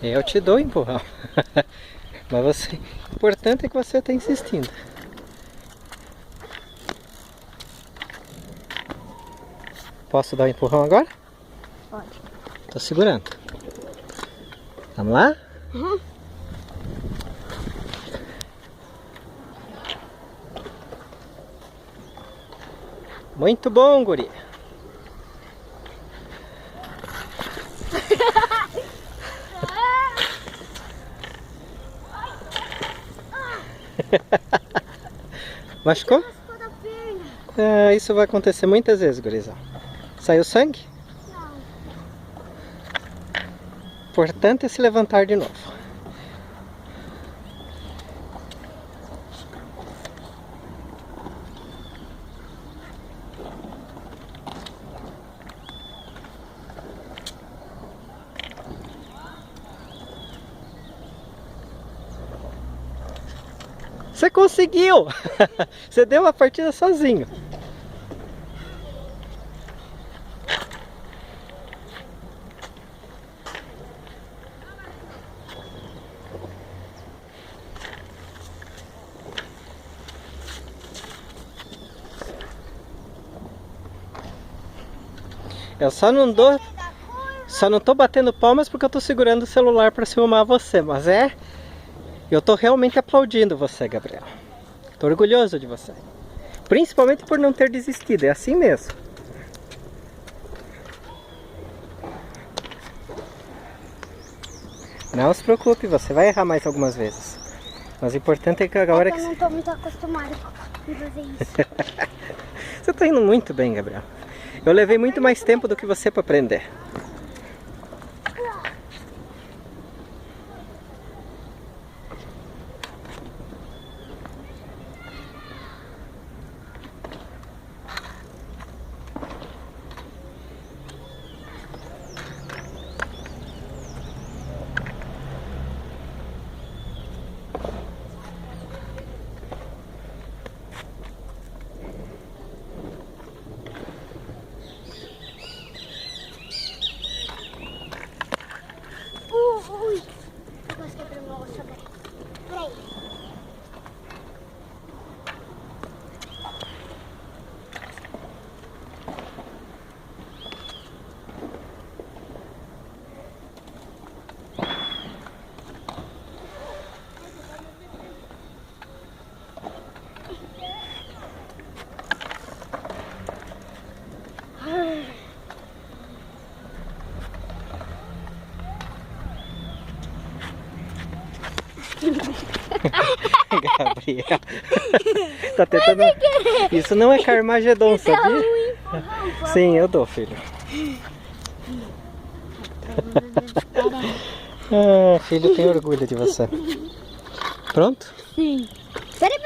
Eu te dou empurrão. Mas você, o importante é que você está insistindo. Posso dar um empurrão agora? Pode. Tô segurando. Vamos lá? Uhum. Muito bom, guri. Machucou? Machucou da perna. Ah, isso vai acontecer muitas vezes, gurizão. Saiu sangue? Não. O importante é se levantar de novo. Você conseguiu! Você deu a partida sozinho. Eu só não tô batendo palmas porque eu tô segurando o celular para filmar você, mas eu tô realmente aplaudindo você, Gabriel. Tô orgulhoso de você. Principalmente por não ter desistido, é assim mesmo. Não se preocupe, você vai errar mais algumas vezes. Mas o importante é que agora... Eu não tô muito acostumada com fazer isso. Você tá indo muito bem, Gabriel. Eu levei muito mais tempo do que você para aprender. Ui. Quase quebrou meu osso agora. Peraí. Gabriel. Tá tentando... Isso não é Carmageddon, sabia? Sim, eu dou, filho. Ah, filho, tem orgulho de você. Pronto? Sim. Peraí,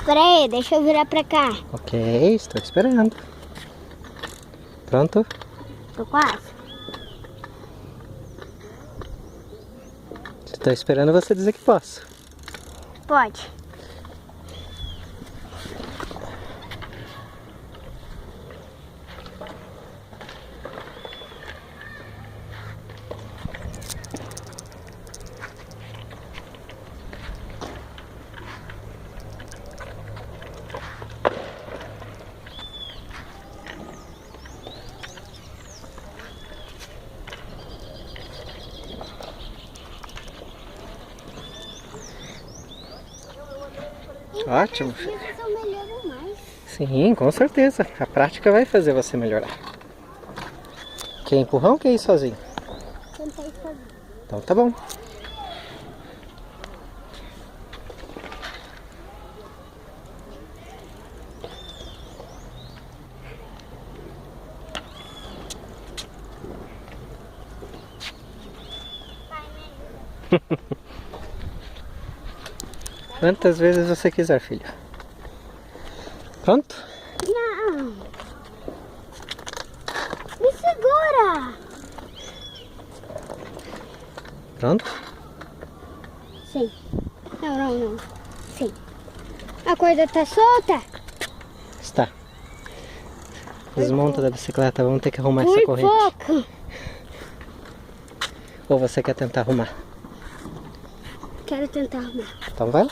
Peraí, deixa eu virar pra cá. Ok, estou esperando. Pronto? Tô quase. Estou esperando você dizer que posso. Pode. Ótimo, filho. Eu melhoro mais. Sim, com certeza. A prática vai fazer você melhorar. Quer empurrão ou quer ir sozinho? Tentei fazer. Então tá bom. Quantas vezes você quiser, filho. Pronto? Não. Me segura. Pronto? Sim. Não. Sim. A corda tá solta? Está. Desmonta da bicicleta, vamos ter que arrumar Por essa corrente. pouco. Ou você quer tentar arrumar? Quero tentar arrumar. Então vai lá.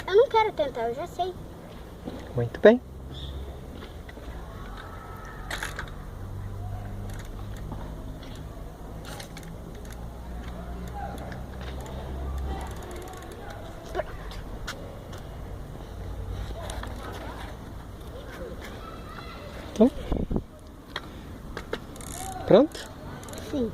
Eu não quero tentar, eu já sei. Muito bem. Então, pronto? Sim.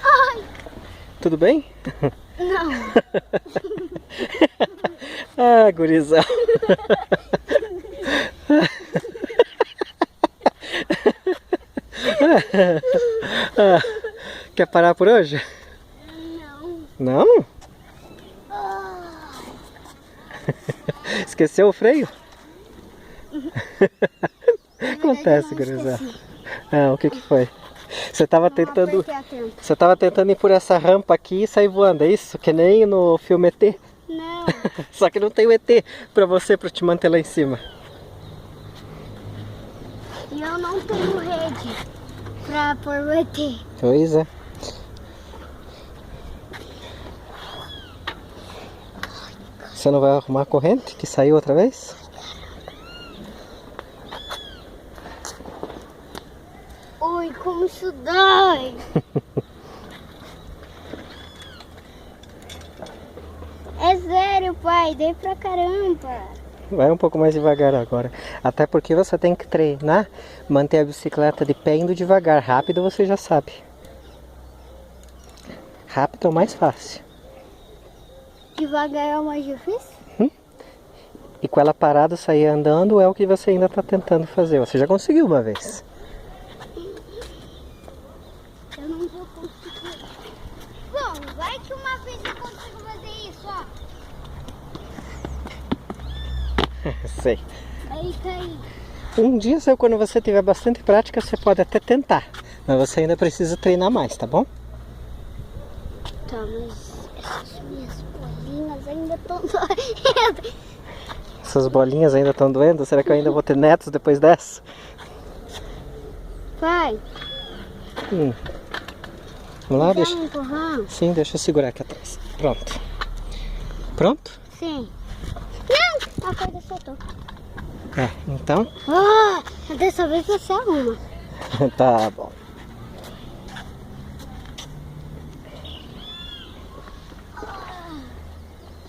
Ai. Tudo bem? Não. Ah, gurizão. Ah, quer parar por hoje? Não. Não? Esqueceu o freio? Acontece, gurizão. Ah, o que foi? Você estava tentando ir por essa rampa aqui e sair voando, é isso? Que nem no filme ET? Não. Só que não tem o ET pra te manter lá em cima. E eu não tenho rede pra pôr o ET. Pois é. Você não vai arrumar a corrente que saiu outra vez? Ui, como isso dói. É sério, pai, dei pra caramba. Vai um pouco mais devagar agora. Até porque você tem que treinar, manter a bicicleta de pé indo devagar. Rápido você já sabe. Rápido é o mais fácil. Devagar é o mais difícil? E com ela parada, sair andando é o que você ainda está tentando fazer. Você já conseguiu uma vez. Eu não vou conseguir. Bom, vai que uma vez eu consigo fazer isso, ó. Sei. Aí caí. Um dia, quando você tiver bastante prática, você pode até tentar. Mas você ainda precisa treinar mais, tá bom? Tá, mas essas minhas bolinhas ainda estão doendo. Essas bolinhas ainda estão doendo? Será que eu ainda vou ter netos depois dessa? Pai, Vamos lá, dá deixa. um empurrão? Sim, deixa eu segurar aqui atrás. Pronto. Pronto? Sim. Não, a corda soltou. É, então. Ah, dessa vez você arruma. Tá bom.